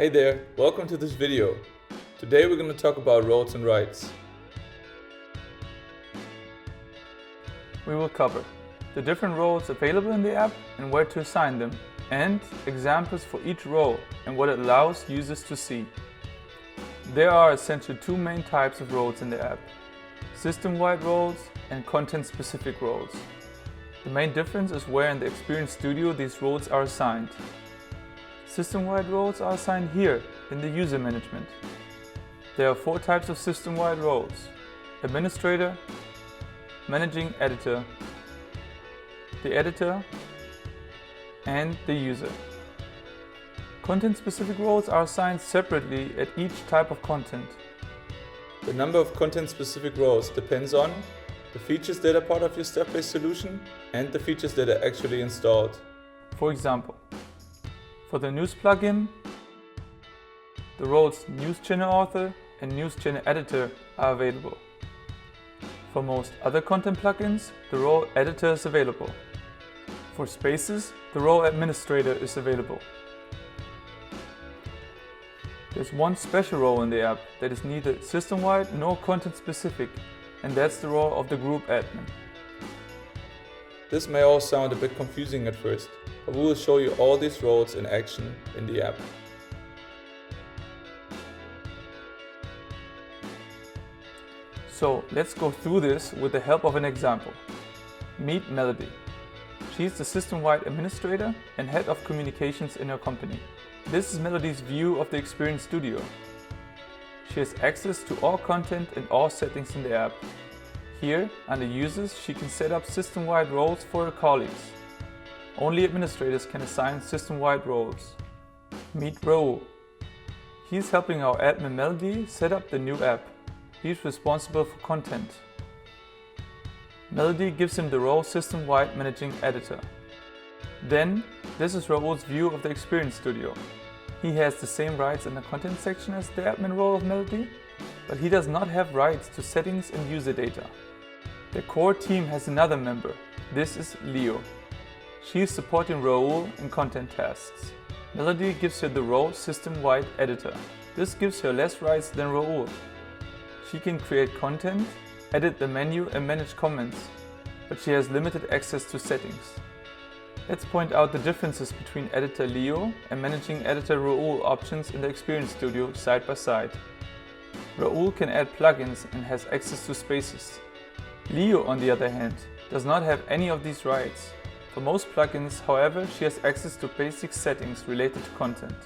Hey there, welcome to this video. Today we're going to talk about roles and rights. We will cover the different roles available in the app and where to assign them, and examples for each role and what it allows users to see. There are essentially two main types of roles in the app: system-wide roles and content-specific roles. The main difference is where in the Experience Studio these roles are assigned. System-wide roles are assigned here in the user management. There are four types of system-wide roles: administrator, managing editor, the editor, and the user. Content-specific roles are assigned separately at each type of content. The number of content-specific roles depends on the features that are part of your Staffbase solution and the features that are actually installed. For example, for the news plugin, the roles news channel author and news channel editor are available. For most other content plugins, the role editor is available. For Spaces, the role administrator is available. There's one special role in the app that is neither system-wide nor content-specific, and that's the role of the group admin. This may all sound a bit confusing at first, but we will show you all these roles in action in the app. So let's go through this with the help of an example. Meet Melody. She's the system-wide administrator and head of communications in her company. This is Melody's view of the Experience Studio. She has access to all content and all settings in the app. Here, under Users, she can set up system-wide roles for her colleagues. Only administrators can assign system-wide roles. Meet Raoul. He's helping our admin Melody set up the new app. He's responsible for content. Melody gives him the role System-wide Managing Editor. Then, this is Raoul's view of the Experience Studio. He has the same rights in the content section as the admin role of Melody, but he does not have rights to settings and user data. The core team has another member. This is Leo. She is supporting Raoul in content tasks. Melody gives her the role System-wide Editor. This gives her less rights than Raoul. She can create content, edit the menu and manage comments, but she has limited access to settings. Let's point out the differences between Editor Leo and Managing Editor Raoul options in the Experience Studio side by side. Raoul can add plugins and has access to Spaces. Leo, on the other hand, does not have any of these rights. For most plugins, however, she has access to basic settings related to content.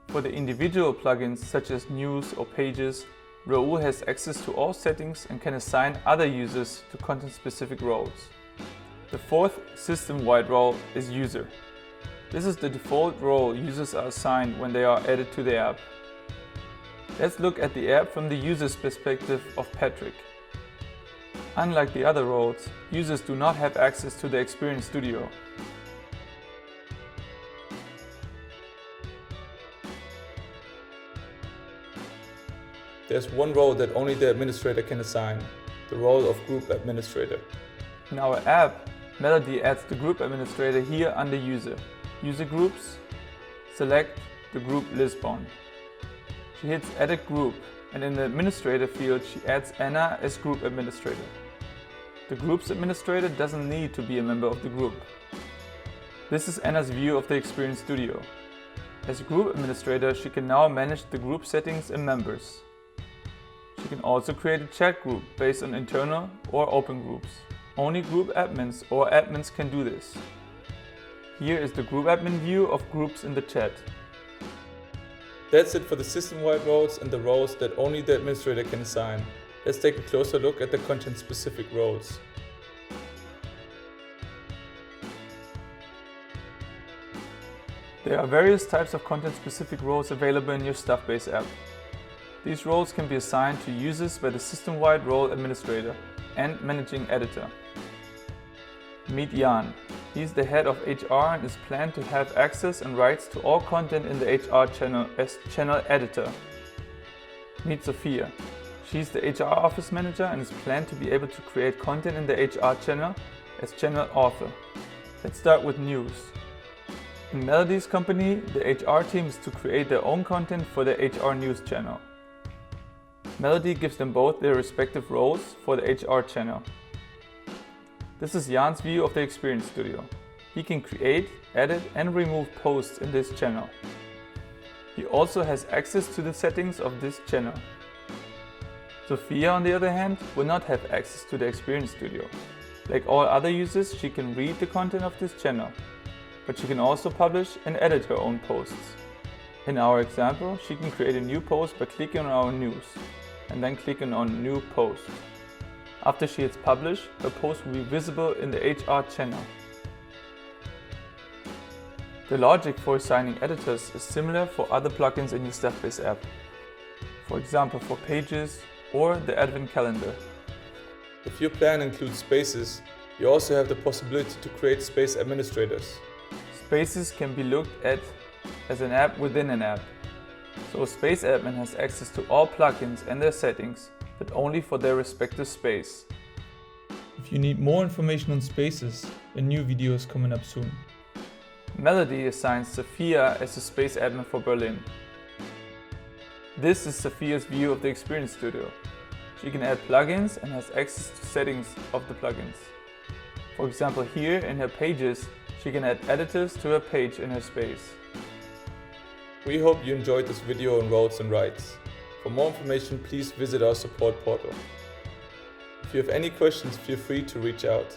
For the individual plugins such as News or Pages, Raoul has access to all settings and can assign other users to content-specific roles. The fourth system-wide role is User. This is the default role users are assigned when they are added to the app. Let's look at the app from the user's perspective of Patrick. Unlike the other roles, users do not have access to the Experience Studio. There's one role that only the administrator can assign, the role of Group Administrator. In our app, Melody adds the Group Administrator here under User. User Groups, select the group Lisbon. She hits Edit Group, and in the Administrator field she adds Anna as Group Administrator. The Group's Administrator doesn't need to be a member of the group. This is Anna's view of the Experience Studio. As a Group Administrator, she can now manage the group settings and members. She can also create a chat group based on internal or open groups. Only group admins or admins can do this. Here is the group admin view of groups in the chat. That's it for the system-wide roles and the roles that only the administrator can assign. Let's take a closer look at the content-specific roles. There are various types of content-specific roles available in your Staffbase app. These roles can be assigned to users by the system-wide role administrator and managing editor. Meet Jan. He's the head of HR and is planned to have access and rights to all content in the HR channel as channel editor. Meet Sophia. She's the HR office manager and is planned to be able to create content in the HR channel as channel author. Let's start with news. In Melody's company, the HR team is to create their own content for the HR news channel. Melody gives them both their respective roles for the HR channel. This is Jan's view of the Experience Studio. He can create, edit and remove posts in this channel. He also has access to the settings of this channel. Sophia, on the other hand, will not have access to the Experience Studio. Like all other users, she can read the content of this channel, but she can also publish and edit her own posts. In our example, she can create a new post by clicking on our news and then clicking on New Post. After she hits publish, her post will be visible in the HR channel. The logic for assigning editors is similar for other plugins in your Staffbase app. For example, for Pages or the Advent Calendar. If your plan includes spaces, you also have the possibility to create space administrators. Spaces can be looked at as an app within an app. So a space admin has access to all plugins and their settings, but only for their respective space. If you need more information on spaces, a new video is coming up soon. Melody assigns Sophia as the space admin for Berlin. This is Sophia's view of the Experience Studio. She can add plugins and has access to settings of the plugins. For example, here in her Pages, she can add editors to her page in her space. We hope you enjoyed this video on roles and rights. For more information, please visit our support portal. If you have any questions, feel free to reach out.